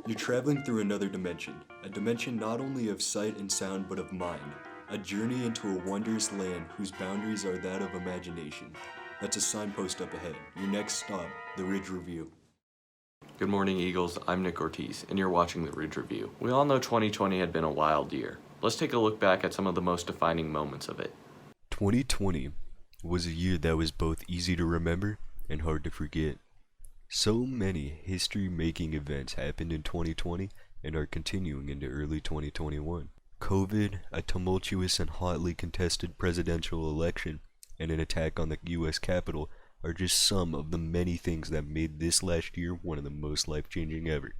You're traveling through another dimension, a dimension not only of sight and sound but of mind, a journey into a wondrous land whose boundaries are that of imagination. That's a signpost up ahead. Your next stop, the Ridge Review. Good morning, Eagles. I'm Nick Ortiz, and you're watching the Ridge Review. We all know 2020 had been a wild year. Let's take a look back at some of the most defining moments of it. 2020 was a year that was both easy to remember and hard to forget. So many history-making events happened in 2020 and are continuing into early 2021. COVID, a tumultuous and hotly contested presidential election, and an attack on the US Capitol are just some of the many things that made this last year one of the most life-changing ever.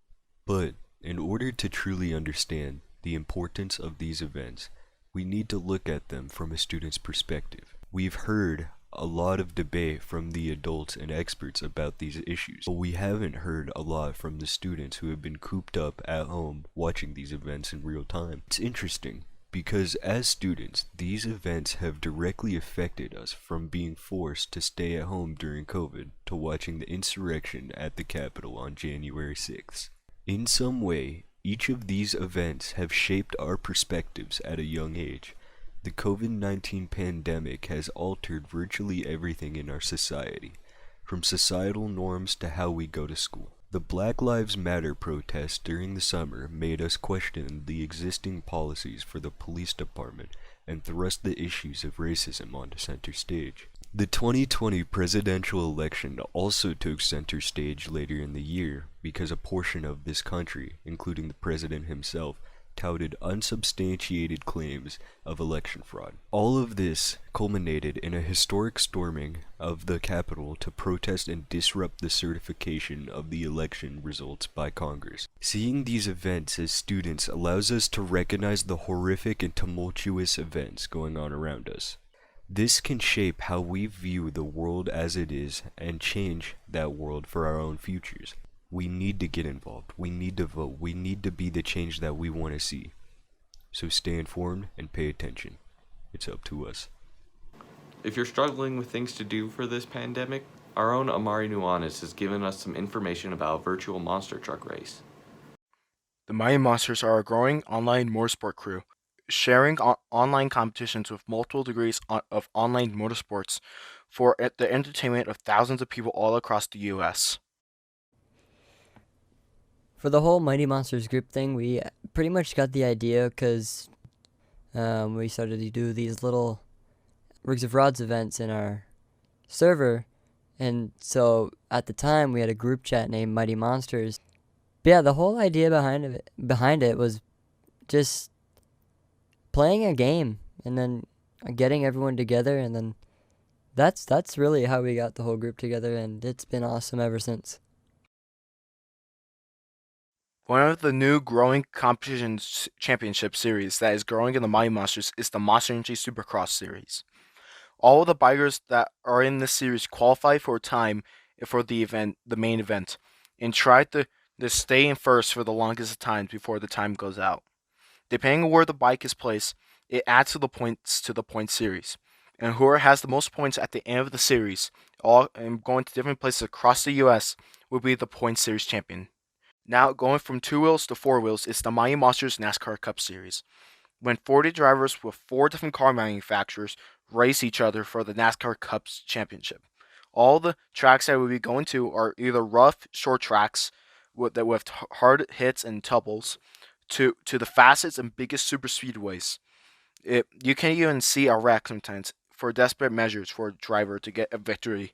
But in order to truly understand the importance of these events, we need to look at them from a student's perspective. We've heard a lot of debate from the adults and experts about these issues, but we haven't heard a lot from the students who have been cooped up at home watching these events in real time. It's interesting because as students, these events have directly affected us, from being forced to stay at home during COVID to watching the insurrection at the Capitol on January 6th. In some way, each of these events have shaped our perspectives at a young age. The COVID-19 pandemic has altered virtually everything in our society, from societal norms to how we go to school. The Black Lives Matter protests during the summer made us question the existing policies for the police department and thrust the issues of racism onto center stage. The 2020 presidential election also took center stage later in the year because a portion of this country, including the president himself, touted unsubstantiated claims of election fraud. All of this culminated in a historic storming of the Capitol to protest and disrupt the certification of the election results by Congress. Seeing these events as students allows us to recognize the horrific and tumultuous events going on around us. This can shape how we view the world as it is and change that world for our own futures. We need to get involved. We need to vote. We need to be the change that we want to see. So stay informed and pay attention. It's up to us. If you're struggling with things to do for this pandemic, our own Amari Nuanes has given us some information about a virtual monster truck race. The Mighty Monsters are a growing online motorsport crew, sharing online competitions with multiple degrees of online motorsports for the entertainment of thousands of people all across the U.S. For the whole Mighty Monsters group thing, we pretty much got the idea because we started to do these little Rigs of Rods events in our server, and so at the time we had a group chat named Mighty Monsters. But yeah, the whole idea behind it was just playing a game and then getting everyone together, and then that's really how we got the whole group together, and it's been awesome ever since. One of the new growing competition championship series that is growing in the Mighty Monsters is the Monster Energy Supercross series. All of the bikers that are in this series qualify for time for the main event, and try to stay in first for the longest of times before the time goes out. Depending on where the bike is placed, it adds to the points to the point series. And whoever has the most points at the end of the series, all and going to different places across the US, will be the point series champion. Now, going from 2 wheels to 4 wheels is the Mighty Monsters NASCAR Cup Series, when 40 drivers with 4 different car manufacturers race each other for the NASCAR Cups Championship. All the tracks that we'll be going to are either rough, short tracks with hard hits and tumbles, to the fastest and biggest super speedways. You can even see a wreck sometimes for desperate measures for a driver to get a victory.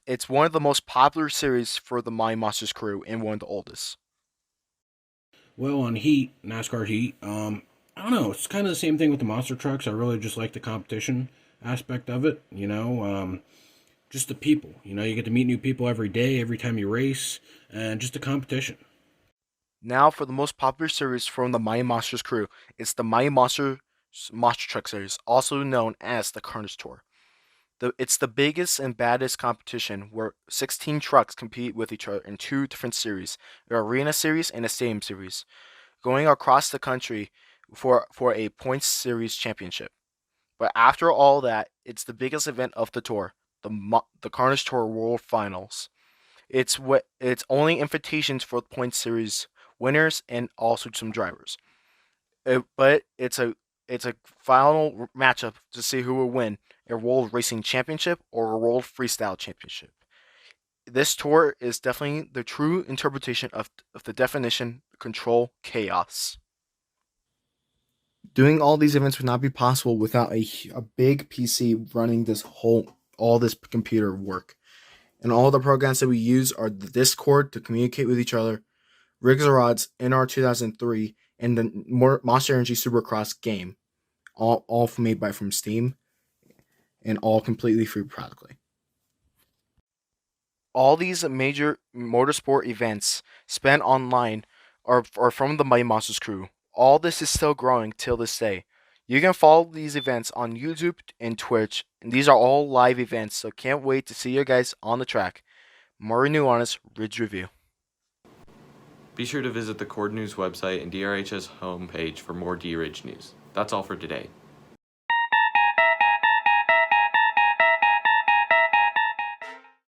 It's one of the most popular series for the Mighty Monsters crew and one of the oldest. Well, on Heat, NASCAR Heat, I don't know. It's kind of the same thing with the monster trucks. I really just like the competition aspect of it. Just the people. You get to meet new people every day, every time you race, and just the competition. Now, for the most popular series from the Mighty Monsters crew, it's the Mighty Monsters Monster Truck Series, also known as the Carnage Tour. It's the biggest and baddest competition where 16 trucks compete with each other in 2 different series, the Arena Series and the Stadium Series, going across the country for a points series championship. But after all that, it's the biggest event of the tour, the Carnage Tour World Finals. It's only invitations for the points series winners and also some drivers. But it's a final matchup to see who will win a World Racing Championship or a World Freestyle Championship. This tour is definitely the true interpretation of the definition control chaos. Doing all these events would not be possible without a big PC running all this computer work. And all the programs that we use are the Discord to communicate with each other, Rigs of Rods, NR 2003, and the Monster Energy Supercross game, all made from Steam, and all completely free practically. All these major motorsport events spent online are from the Mighty Monsters crew. All this is still growing till this day. You can follow these events on YouTube and Twitch, and these are all live events, so can't wait to see you guys on the track. Murray Nuanez, Ridge Review. Be sure to visit the Cord News website and DRH's homepage for more D-Ridge news. That's all for today.